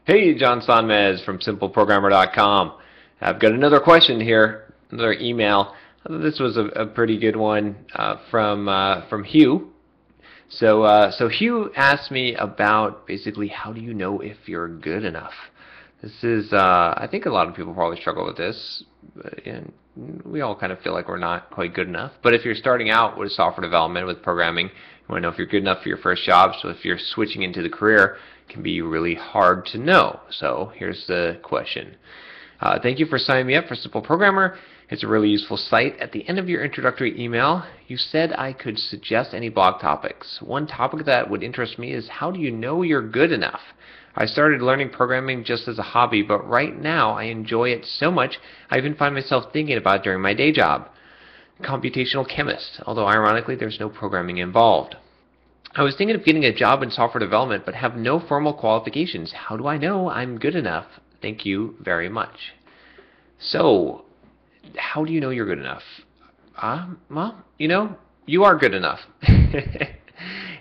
Hey, John Sonmez from SimpleProgrammer.com. I've got another question here, another email. This was a pretty good one from Hugh. So Hugh asked me about basically how do you know if you're good enough. This is I think a lot of people probably struggle with this, and we all kind of feel like we're not quite good enough. But if you're starting out with software development, with programming, you want to know if you're good enough for your first job. So if you're switching into the career, it can be really hard to know. So here's the question. Thank you for signing me up for Simple Programmer. It's a really useful site. At the end of your introductory email, you said I could suggest any blog topics. One topic that would interest me is how do you know you're good enough? I started learning programming just as a hobby, but right now I enjoy it so much I even find myself thinking about it during my day job. Computational chemist, although ironically there's no programming involved. I was thinking of getting a job in software development but have no formal qualifications. How do I know I'm good enough? Thank you very much. So, how do you know you're good enough? Well, you are good enough.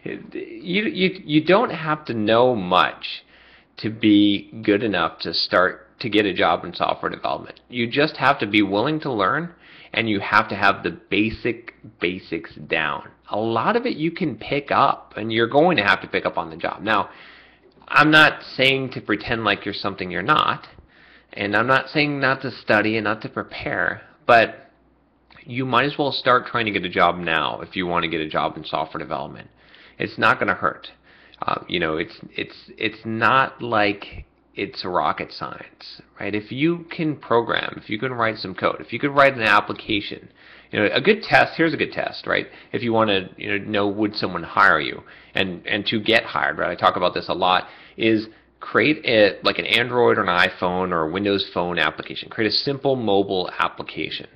You don't have to know much to be good enough to start to get a job in software development. You just have to be willing to learn, and you have to have the basics down. A lot of it you can pick up, and you're going to have to pick up on the job. Now, I'm not saying to pretend like you're something you're not, and I'm not saying not to study and not to prepare, but you might as well start trying to get a job now if you want to get a job in software development. It's not going to hurt. It's not like it's rocket science, right? If you can program, if you can write some code, if you could write an application, a good test. Here's a good test, right? If you want to, know would someone hire you, and to get hired, right? I talk about this a lot. Is create like an Android or an iPhone or a Windows Phone application. Create a simple mobile application.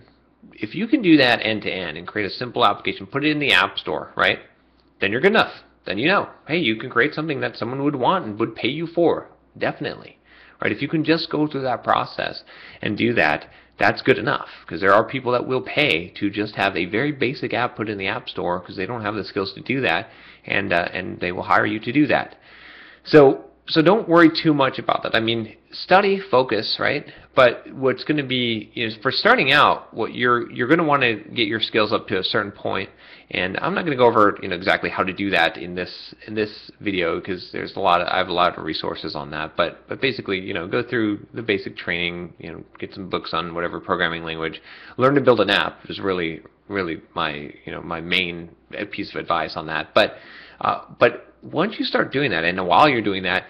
If you can do that end to end and create a simple application, put it in the App Store, right? Then you're good enough. Then hey, you can create something that someone would want and would pay you for. Definitely. Right? If you can just go through that process and do that, that's good enough, because there are people that will pay to just have a very basic app put in the App Store because they don't have the skills to do that, and they will hire you to do that. So don't worry too much about that. I mean, study, focus, right? But what's going to be is for starting out, what you're going to want to get your skills up to a certain point. And I'm not going to go over exactly how to do that in this video, because I have a lot of resources on that. But basically, go through the basic training. Get some books on whatever programming language. Learn to build an app is really my my main piece of advice on that. But once you start doing that, and while you're doing that,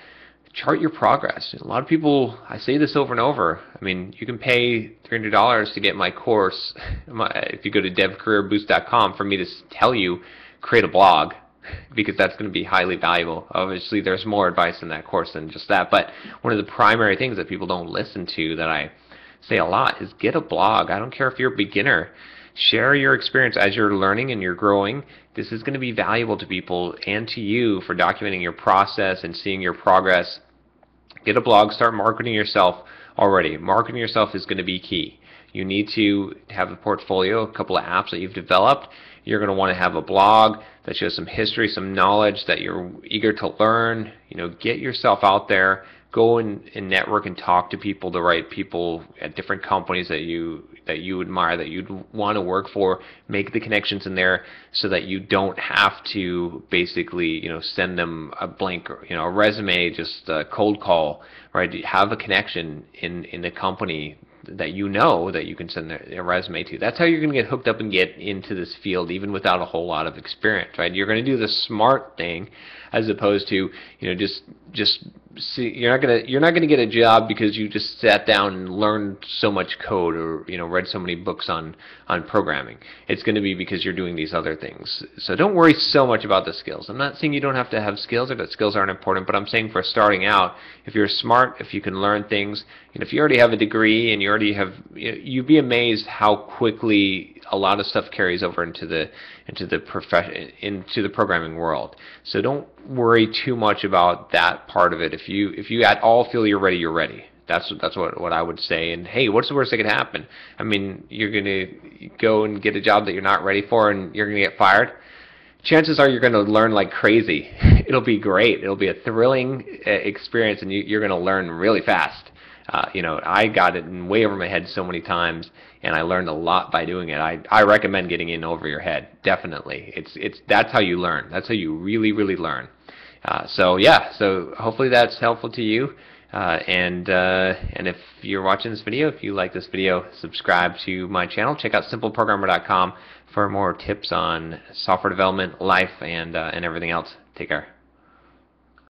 chart your progress. A lot of people, I say this over and over. I mean, you can pay $300 to get my course. If you go to devcareerboost.com for me to tell you create a blog, because that's going to be highly valuable. Obviously, there's more advice in that course than just that. But one of the primary things that people don't listen to that I say a lot is get a blog. I don't care if you're a beginner. Share your experience as you're learning and you're growing. This is going to be valuable to people and to you for documenting your process and seeing your progress. Get a blog. Start marketing yourself already. Marketing yourself is going to be key. You need to have a portfolio, a couple of apps that you've developed. You're going to want to have a blog that shows some history, some knowledge that you're eager to learn. Get yourself out there. Go and network and talk to people, the right people at different companies that you admire, that you'd want to work for. Make the connections in there so that you don't have to basically send them a blank a resume, just a cold call, right? Have a connection in the company that that you can send a resume to. That's how you're going to get hooked up and get into this field, even without a whole lot of experience, right? You're going to do the smart thing, as opposed to just see. You're not going to get a job because you just sat down and learned so much code, or read so many books on programming. It's going to be because you're doing these other things. So don't worry so much about the skills. I'm not saying you don't have to have skills or that skills aren't important, but I'm saying for starting out, if you're smart, if you can learn things, if you already have a degree and you already have, you'd be amazed how quickly a lot of stuff carries over into the programming world. So don't worry too much about that part of it. If you at all feel you're ready, you're ready. That's what I would say. And hey, what's the worst that could happen? I mean, you're gonna go and get a job that you're not ready for, and you're gonna get fired. chances are you're going to learn like crazy. It'll be great. It'll be a thrilling experience, and you're going to learn really fast. I got it in way over my head so many times, and I learned a lot by doing it. I recommend getting in over your head, definitely. That's how you learn. That's how you really, really learn. So hopefully that's helpful to you. And if you're watching this video, if you like this video, subscribe to my channel. Check out simpleprogrammer.com for more tips on software development, life, and everything else. Take care.